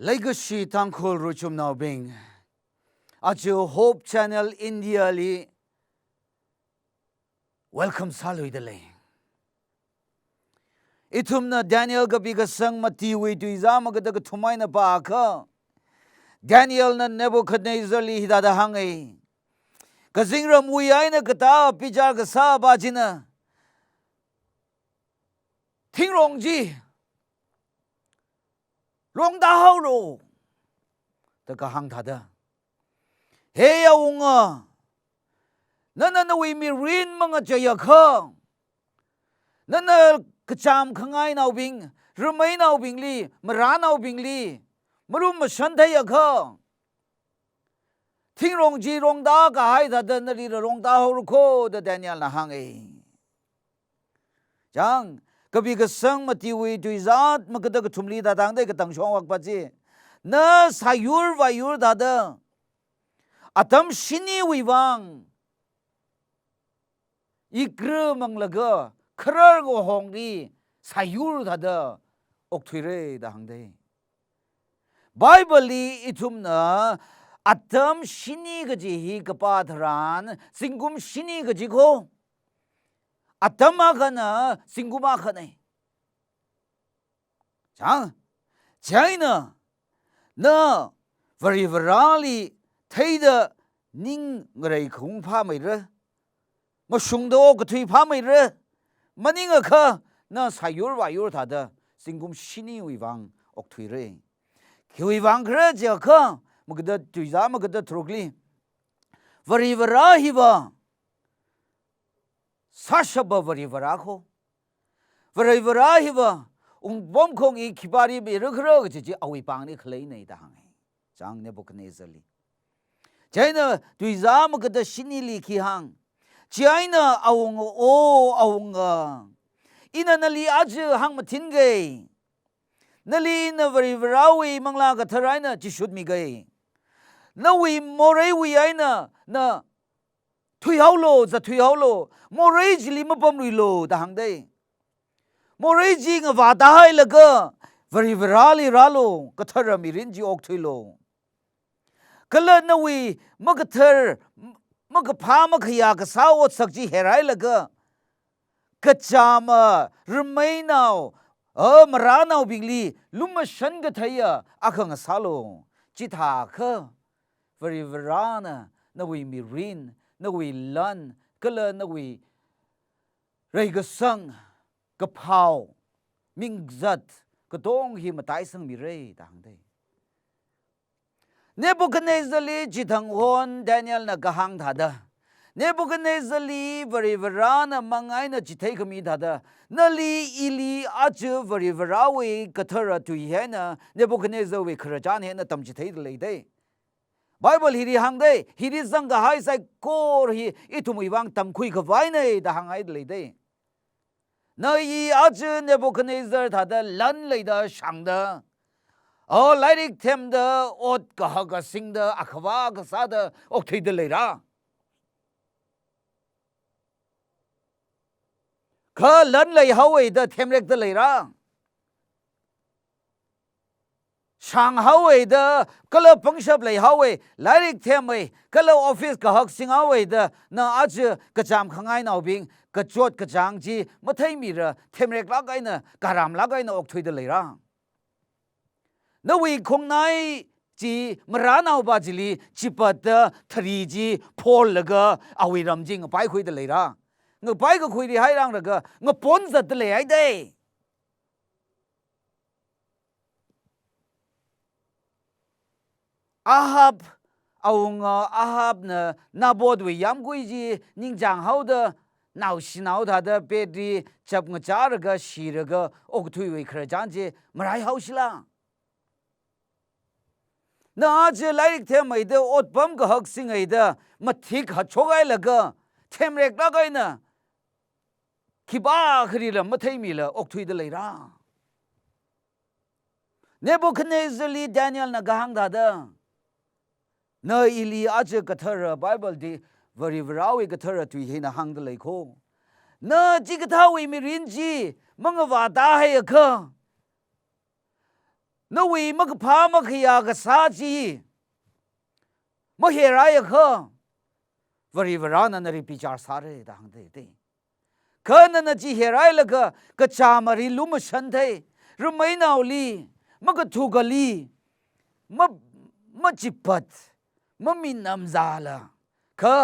legacy tangkhol ruchum now bing achu Hope Channel India li welcome salui de le itumna Daniel ga biga sang mati we tu izama ga daga thumai na ba kha Daniel na Nebuchadnezzar li hidada hangai ka zingram wi ai na ka ta pijar ga sa ba jina thing rong ji rong da hao lo ta ka hang tha da he ya unga na wi mi rin manga cha ya kha na ka cham khangai nau bing rumai nau bing li mara nau bing li marum ma shan thai ya kha thing rong ji rong da ka hai da na ri rong da ho ko da Daniel na hang ai chang kabi ka sang mati wi tu zat ma ka da ka thumli da dang dai ka tang shong wak pa ji na sayur va yur da da atam shini wi wang ikre mang laga khrar go hong ri sayur da da ok thui re da hang dai Bible li itum na atam shini ga ji hi ka pa dharan singum shini ga ji ko atama kana singuma khane China na very virali thaida ning ngai khung pha mai re ma shung do ka thui pha mai re maning kha na sayur wa yur tha da singum shini wi wang ok thui re ki wang kre je kha mugda tui za mugda trokli very virahi ba sashaba very virako very virahi ba bom khong I khibari be rkhro ji awi pang ni khlei nei da hang chang ne Nebuchadnezzar li China tui za mugda shini li ki hang China awung o awung ina nali aj hang matin ge nali na very virawi mangla ga tharai na ji shud mi ge na wi morai wi aina na thui hau lo za thui hau lo morai ji li ma pom lui lo da hang dai morai ji nga wa da hai la ga very virali ra lo ka thara mi rin ji ok thui lo kala na wi ma ka thar ma ka pha ma khya ka sa ot sak ji herai la ga ka chama rumai nau mara nau bingli luma shan ga thaya akhang salo chi tha kha very virana na wi mi rin na wi lan kala na wi rai ga sang ka phao ming zat ka dong hi matai sang mi rei dang dai Nebuchadnezzar li jithang hon Daniel na gahang thada Nebuchadnezzar li very virana mangai na jithai kami thada na li ili ach very virawi kathara tu hi na Nebuchadnezzar we khrajan he na tam jithai lei dai Bible hiri hang dai hiri zang ga hai sai kor hi itumi wang tam khui ka vai nei da hang ai lei dai na yi ach Nebuchadnezzar thada lan lei da shang da lairik them da ot ka ha ga sing da akhwa ga sa da ok thei da lei ra kha lan lei hawei da them rek da lei ra shang hawei da kala pangshap lei hawei lairik them ei kala office ka hak sing hawei da na ach ka cham khangai nau bing ka chot ka chang ji mathai mi ra them rek la gai na karam la gai na ok thui da lei ra na wi khong nai ji mara nau ba ji li chipat da thari ji phol la ga awi ram jing pai khui da lei ra nga pai ka khui ri hai rang la ga nga pon zat da lei ai dai Ahab awunga Ahab na nabod we yam gui ji ning jang hau da nau shi nau da da pedri chap nga char ga shir ga ok thui we khra jan ji marai hau shila na je lairik the mai da ot pam ga hak sing ai da ma thik ha chogai la ga them rek la gai na khiba khri la ma thai mi la ok thui da lei ra Nebuchadnezzar li Daniel na gahang da da na ili aje kathara Bible di very virawi kathara tu hi na hang da lei ko na ji kathawi mi rin ji manga wa da hai kha นวีมักพามกขยากษาจีมเฮรายเขาวริวรานันริปิจารสาระดังเดเขานันจีเฮรายละก็จามริลุมชันเทรุไม่นาวลีมักทุกลีมจิปัดมมินนำซาละเขา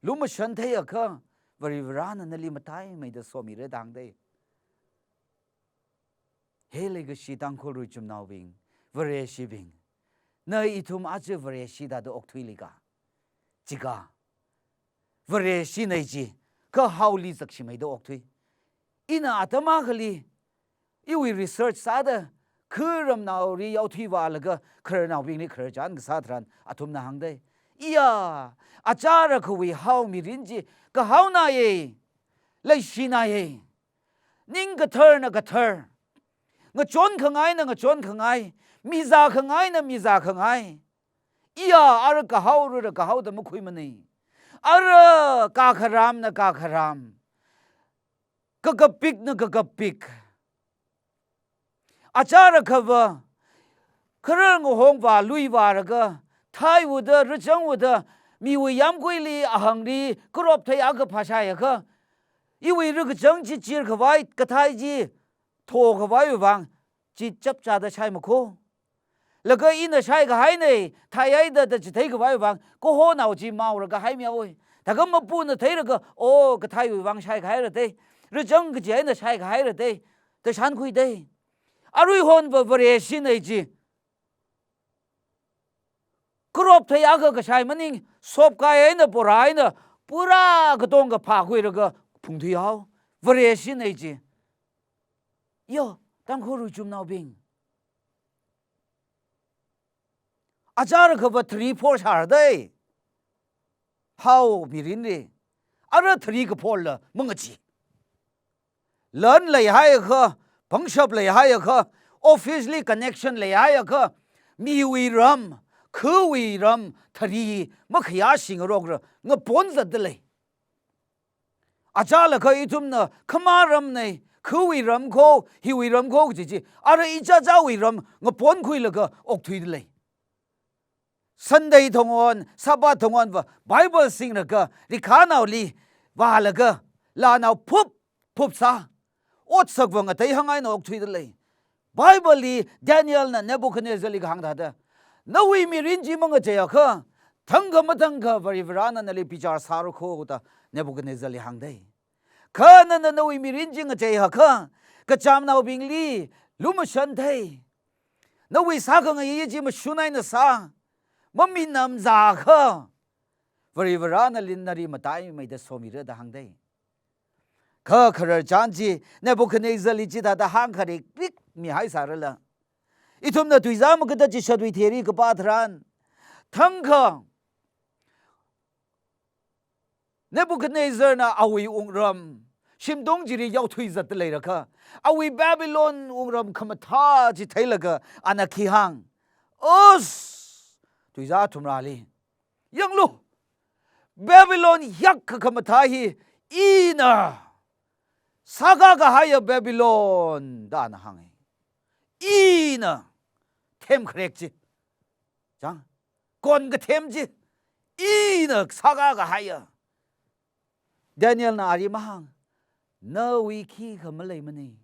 ลุมชันเทอะเขาวริวรานันลีมาตายไม่ได้สวมีเรดังเดเฮเลกชีตังโครุจุมนาวิงวเรชีวิงเนยอิทุมอาจจะวเรชีดาดอกทุยลิกาจิกาวเรชีในจีก็ฮาวลีสักชิไม่ดอกทุยอินาอัตมากลีอีวิรีเสิร์ชซาดะคือรำนาวรีเอาทุยวาลก็เครนาววิงนี่เครจานก็สาธารณอัตุมนาหังได้อียาอาจารย์คุยฮาวมีรินจีก็ฮาวนายเลยชีนายนิ่งก็เธอนะก็เธองจนข้างไงนะงจนข้างไงมีซาข้างไงนะมีซาข้างไงอียาอารกะฮาวรุกะฮาวแต่ไม่คุยมันนี่อารกาคารามนะกาคารามกะปิกนะกะปิกอาจารย์เขาว่าเครื่องหงว่าลุยวาระก็ไทยวุฒิรจังวุฒิมีวิยามกุยลีอาหังลีกรอบไทยอักภาษาอย่างก็อีวิรุกจังจีจีร์ขวายกะไทยจีโทขวายวังจีจับจ่าได้ใช่มั้ยคูแล้วก็อินได้ใช่ก็ให้เนี่ยไทยไอ้เด็ดจะไทยขวายวังก็โหนาวจีเมาแล้วก็ให้เมียโอ้ยแต่ก็มาปูนไทยแล้วก็โอ้ก็ไทยวังใช่ก็ให้ละเต้หรือจังก็จีไอ้ใช่ก็ให้ละเต้แต่ฉันคุยได้อารุยฮอนบริเวณสินไอจีกรอบทยากก็ใช่มันนี่สอบกายเนี่ยปรายเนี่ยปุระก็ต้องก็พาคุยแล้วก็พุ่งที่เอาบริเวณสินไอจีโย่ตั้งคู่รู้จุ่มนาบิงอาจารย์เขาบอก3-4ชาร์ได้เฮามีรินเลยอะไร3ก็พอละมึงก็จีเลินเลยให้เขาพังชอบเลยให้เขาออฟฟิศลีคอนเนคชั่นเลยให้เขามีวีรัมคือวีรัม3มักยาสิงห์รอกระงปนจัดเลยอาจารย์เขาอีทุ่มนะขมารัมเนี่ยคือวีรัมโคฮิวีรัมโคจีอะไรอีจ้าวีรัมงปนคุยแล้วก็ออกทุยเลยซันเดย์ทงวันสัปดาห์ทงวันว่าไบเบิลสิงห์แล้วก็ริคานาวลีว่าแล้วก็ลานาวพุบซาอดสักวันก็ได้หังไงนอกทุยเลยไบเบิลลีดานิเอลน่ะเนบูคัดเนซัรลีก็หังได้นวีมีรินจีมังก็เจียค่ะทั้งก็มาทั้งก็บริวารนั่นเลยพิจารสารุโคก็เนบูคัดเนซัรลีหังได้ค่ะนั่นนวีมีรินจีก็เจียค่ะก็จำนาวบิงลีลุมชันเทนวีสาก็ไงยี่จีมาชุนัยนะสามันมีน้ำซาค่ะบริวารนั่นลินนารีมาตายไม่ได้สมิระได้หังได้ข้าขรจานจีเนบุคเนซัลลิจิตาตาหังขริกริกมีหายสารละอีทุมนาตุยซามก็ได้จิชดวิเทรีก็ปาทรานทั้งข้าเนบุคเนซัลน่ะเอาวิองรำชิมดงจีรียาวทุยจัดเลยละค่ะเอาวิบาบิโลนองรำขมทาจิไทยละก็อนาคีหังโอสตุยซาทุมราลียังลูบาบิโลนยักษ์ขมทาฮีอีน่ะ사가 하여 베빌론 다나 항에 이나 템 그랬지 자 꼰그 템지 이나 사가가 하여 다니엘 나 아리마항 너 위키 그물레이머니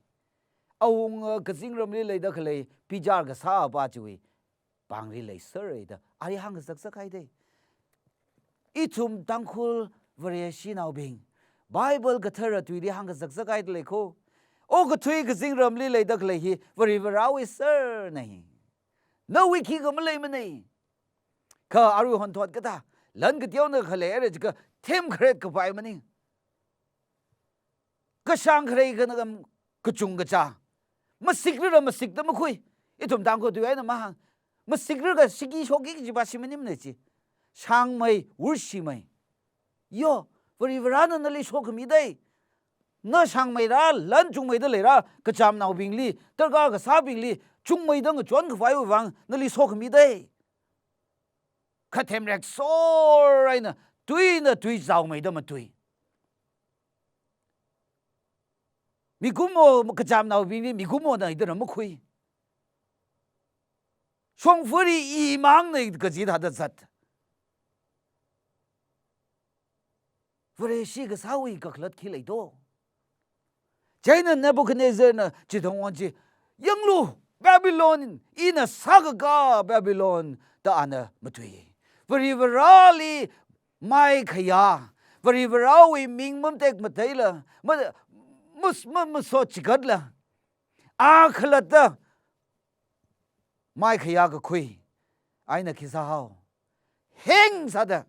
아웅 그 싱럼리 레이다 클레이 비자르 그 사바주이 방리 레이 서레이다 아리항 그 삭삭하이데 이툼 땅쿨 버리시 나우빙 Bible ka thara tuidi hang ka zakzakai le ko o ka thui ka sing ram li le dak le hi vari varawi sir nahi no wiki ka malai mani ka aru hon thot ka ta lan ka tiaw na khale re ka them khret ka pai mani ka sang khre ka na ka chung ka cha ma sikra ma sik da ma khui itum dang ko tu ai na ma ma sikra ka sigi shogi ji ba si mani mne chi sang mai ur si mai yoบริวารนั่นเลยโชคมีได้เนื้อช่างไม่ได้ลันจุงไม่ได้เลยละก็จำนาวบิงลีตระก้าก็ซาบิงลีจุงไม่ได้ก็จวนก็ไฟวังนั่นเลยโชคมีได้ข้าเทมแรกโซ่ไรน่ะตุยเจ้าไม่ได้มาตุยมีกุโมก็จำนาวบิงลีมีกุโมนั่นเดี๋ยวเราไม่คุย双福里一忙那个吉他的zat，我这是个稍微个克勒起来多，这呢那不可能是呢，就同我讲，英路巴比伦，伊那啥个巴比伦的安呢不对，我这我哪里买开呀？我这我哪位明目的没对了，没说几个了，啊克勒的。买开呀个亏，哎那其实好，很啥的，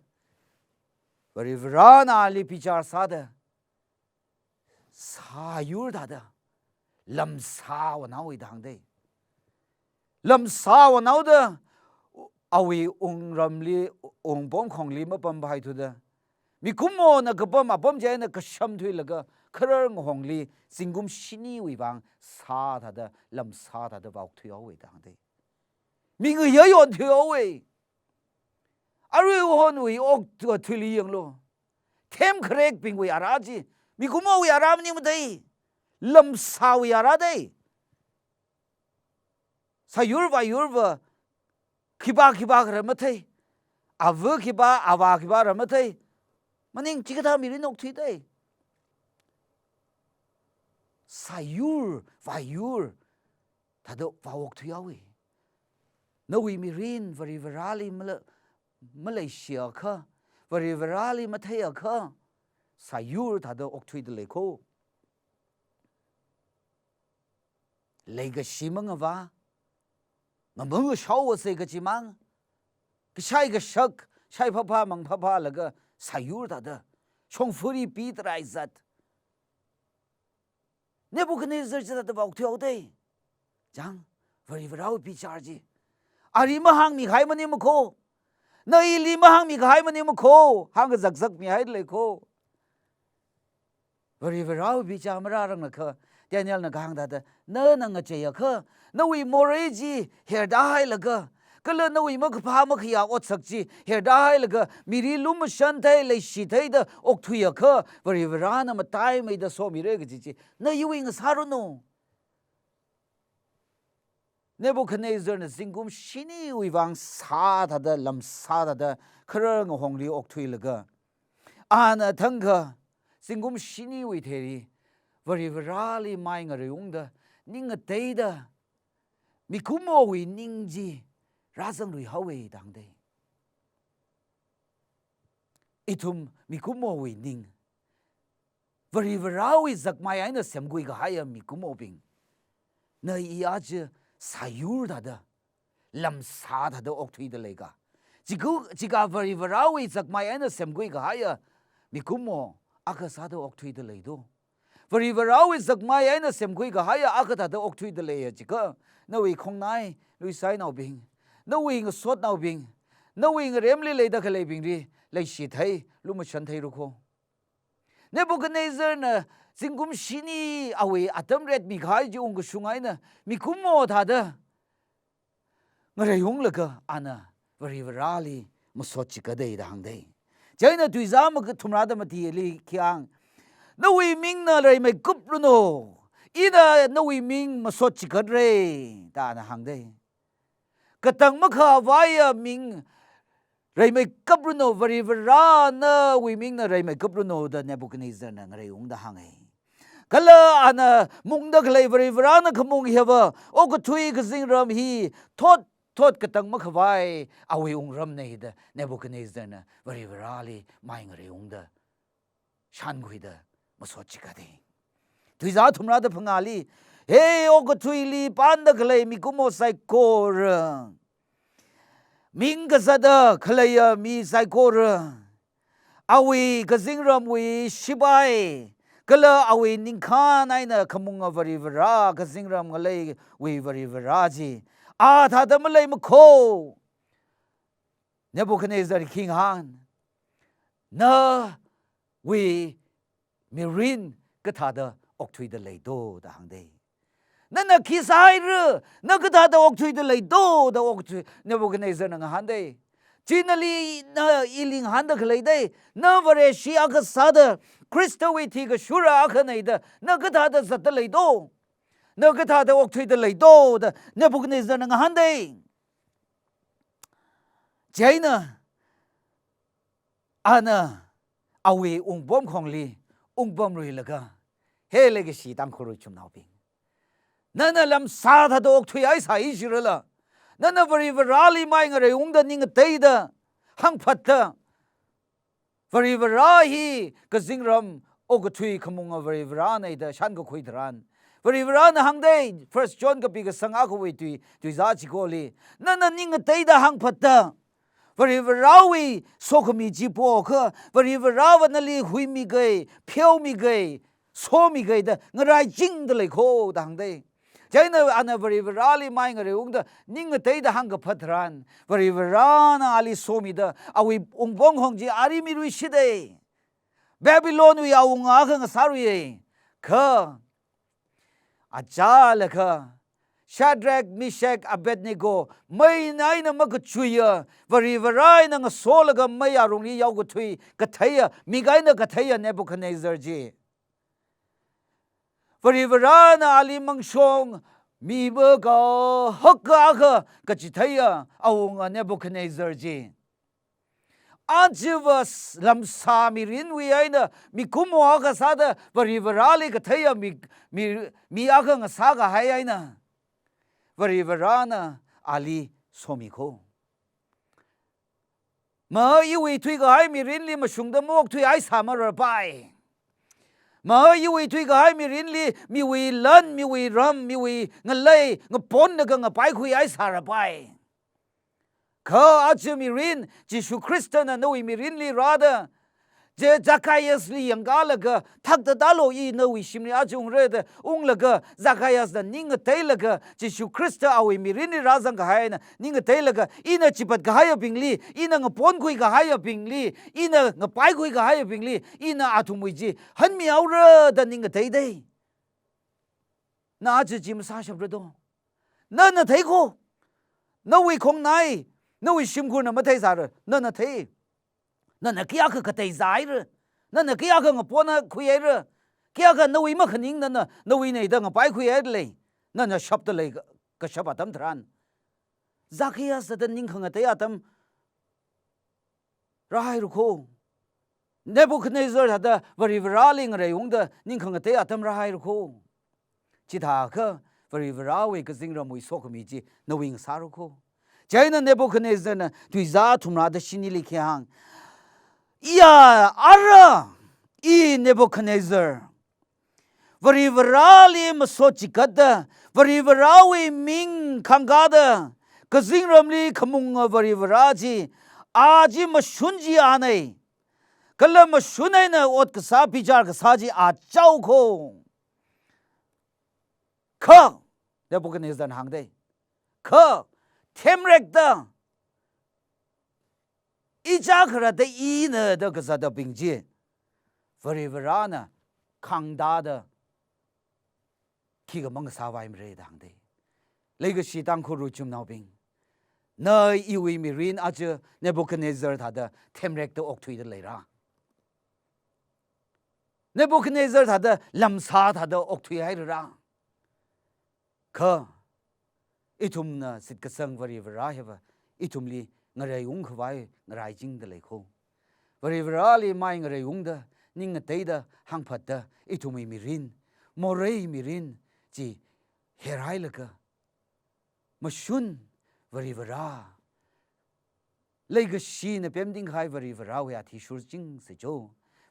我这不让哪里比较啥的，啥有他的，lâm啥我哪会当的，lâm啥我哪的，啊为翁人里翁帮空里么帮派出的，咪古么那个帮嘛帮在那个什推那个，可能红里成功悉尼为帮啥他的，lâm啥他的包推好为当的。明个也有条喂，阿瑞我为恶这个推理样咯，添 correct 并为阿拉子，咪古么为阿拉你们得，lâm啥为阿拉得，sa yurva，kiba个人么得，阿沃kiba阿瓦kiba人么得，么宁这个他咪人弄推得，sa yur，他都把恶推要喂。那为米人，varivali Malaysia 克，varivali Malaysia 克，sayur 他的奥推的来口，来个西蒙啊哇，我们个小我是个什么？个下一个shak，下一啪啪忙啪啪那个 sayur 他的，从福利比的来着，你不可能是他的奥推的，这样 varivali 比较子。阿里么行米开么你么口，那伊里么行米开么你么口，行个zak米还来口。我比较么让那个，第二那个行他的，那个这样个，那为莫瑞吉黑大海那个，个了那为么个怕么个呀，我自己黑大海那个，米里路么山台来西台的，奥推呀个，我那么大没得说米那个姐，那因为个啥了喏？Nebuchadnezzar na singum shini uivang sa ta da lam sa ta da khara ng hongli ok thui laga ana thangka singum shini ui theri vari varali mai nga reung da ning dei da mi kumo wi ning ji razang lui hawe dang dei itum mi kumo wi ning vari varawi zak mai ai na sem gui ga haya mi kumo bing na i aje sayur da lam sa da ok thui da lega jiga vari varawi zak mai ana sem gui ga haya mi kumo aka sa da ok thui da leido vari varawi zak mai ana sem gui ga haya aka da ok thui da le jiga na wi khong nai lui sai nau bing na wi ng sot nau bing na wi ng rem le le da ka le bing ri le shi thai lu ma chan thai ru kho Nebuchadnezzar na singum shini awe atam red mi khai ji ung shungai na mi kumo tha da ngare yong la ka ana vari varali musot chi ka dei dang dei jaina tuiza ma ka thumra da ma ti li kyang na wi ming na lai mai kup lu no ina na wi ming musot chi ka re da na hang dei ka tang ma kha waya ming rai mai kapru no vari vara na wi ming na rai mai kapru no da Nebuchadnezzar na ngare ung da hang ai kala ana mung da klai vari vara na khamung hiaba o ko thui ka sing ram hi thot ka tang ma khawai awi ung ram nei da Nebuchadnezzar na vari vara li mai ngare ung da shan gui da ma so chi ka de tui za thumra da phangali he o ko thui li pan da klai mi kumo sai ko ra Ming kasada khalaya mi saikora awi kazingram wi shibai kala awi ningkhan aina khamunga vari vara kazingram ngalai wi vari varaji a tha da malai makho Nebuchadnezzar king han na wi mirin katha da okthui da leido da hangdei na kisai ru na ka da ok thui de lai do da ok thui Nebuchadnezzar na han dei chinali na iling han da khlai dei na vare shi ak sa da Christo wi thi ga shura ak nei da na ka da zat da lai do na ka da ok thui de lai do da Nebuchadnezzar na han dei ใจนะอันน่ะเอาไว้องค์บอมของลีองค์บอมรุยละก็เฮเลกสีตังครุชุมนาวปิงนั่นน่ะลำซาทัดอกทุยไอ้สายจิรละนั่นน่ะบริวาราลีไม่งอะไรองค์เดนิงเตยดะหังพัดดะบริวาราฮีก็สิงรำอกทุยขมุงบริวาราในเดฉันก็คุยทรานบริวารานะหังเดย์ First John ก็ปีก็สังอาคุยตุยซาจิโกลีนั่นน่ะนิงเตยดะหังพัดดะบริวราวีโซขมีจีโปคือบริวราวันลีหุยมีเกยเพียวมีเกยโซมีเกยเดงไรจิงเดเลยโคดังเดใจน่ะอันบริวราลีไม่งเรื่องเดนิ่งเตยเดหังกับพัทรันบริวรานะอาลีโซมีเดเอาวิองบงหงจีอาริมิรุชิเดบาบิโลนวิเอางาขังสารุยคืออาจารย์เลยคือชาดรักมิเชกอเบดเนโกไม่ไหนนะมันก็ช่วยบริวารายนั่งโซลก็ไม่อารงนี้ยาวก็ช่วยก็เทียมีไงนะก็เทียเนบุคเนซอร์จีบริวารน่ะอาลีมังชงมีเบอร์ก็ฮักก็จิเทียเอางเนบุคเนซอร์จีอันจิวสลำสามีรินวิไอนะมีคุมหัวก็ซาดบริวารลีก็เทียมีอาขังสาก็ให้ไอนะบริวารนะอาลีสมิโคมาอยู่วิทุยก็ให้มีรินลีมาชุงดมอกทุยไอสามารถไปมาอยู่วิทุยก็ให้มีรินลีมีวิลันมีวิรำมีวิเงลเลยเงปนนะก็เงไปคุยไอสารไปเขาอาจจะมีรินจิชูคริสต์นะนุยมีรินลีราดเจจักรยสลียังกาลก็ทักตะตาโลอีนุยชิมลีอาจุงเรดองละก็จักรยสนะนิ่งเตยละก็จิชูคริสต์เอาวิมีรินลีราซังก็ให้นะนิ่งเตยละก็อีน่ะจิปัดก็ให้ปิงลีอีน่ะงปนคุยก็ให้ปิงลีอีน่ะงไปคุยก็ให้ปิงลีอีน่ะอาทุมุยจีหันมีเอาเรดนิ่งเตยได้น่าจะจิมซาชับเรดนั่นน่ะเทโคนั่นวิคงไหนนั่นวิชิมคุณน่ะไม่เทสาร์นั่นน่ะเทนั่นน่ะกี่อาคือก็เตยใจหรือนั่นน่ะกี่อาคือกับปนคุยหรือกี่อาคือนั่นวิไม่ขนิ่งนั่นน่ะนั่นวิเนี่ยต้องไปคุยเลยนั่นน่ะชับตัวเลยก็ชับตั้มทรานซักยัสแต่นิ่งขังเตยตั้มร้ายรู้โคเนบุคเนซอร์ถ้าบริวารลิงอะไรยงเดนิ่งขังเตยตั้มร้ายรู้โคจิตาคือบริวารเวก็สิ่งเราไม่สกมีจีนั่นวิ่งสารู้โคใจนั้นเนบุคเนซอร์น่ะตุยซาทุ่มนาดชินิลิเคียงยาอาระอีเนบุคเนซอร์บริวารลีมาโซจิกัดบริวารเวมิงขังกัดก็สิ่งเราไม่ขมุงบริวารจีอาจีมาชุนจีอาเนยก็เลยมาชุนเนยอดกษาพิจารกษาจีอาเจ้าโคข้าเนบุคเนซอร์หังได้ข้าเทมเร็กดาอีจ้าคราได้อีเนอเด็กสัตว์ปิงจีบริวารน่ะขังดาดขี้ก็มังสาวายมเรดังเดเลยก็ชีตังคุรุจุมนาวปิงเนยอีวีมีรินอาจจะเนบุคเนซอร์ท่าเดเทมเร็กตัวออกทุยเดเลยระเนบุคเนซอร์ท่าเดลำซาท่าเดออกทุยให้ระข้าอีทุมน่ะสิทธิ์กษังบริวารเหรออีทุมลีงอะไรยุ่งขวายงอะไรจริงเดเลยโคบริวารลีไม่งอะไรยุ่งเดนิ่งเตยเดหังพัดเดอีทุมมีรินโมเรย์มีรินจีเฮรัยละก็มาชุนบริวารเลยก็ชีนเป็นดิ้งให้บริวารเวอที่สุดจริงสิโจ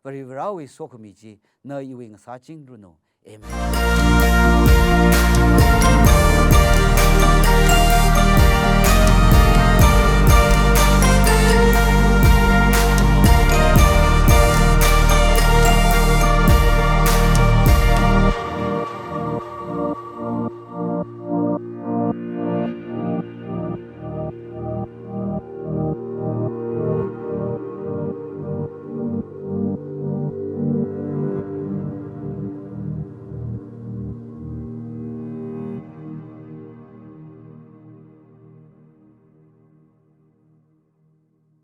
บริวารเวสโคมีจีเนยวิ่งสาจริงรู้โนเอเมน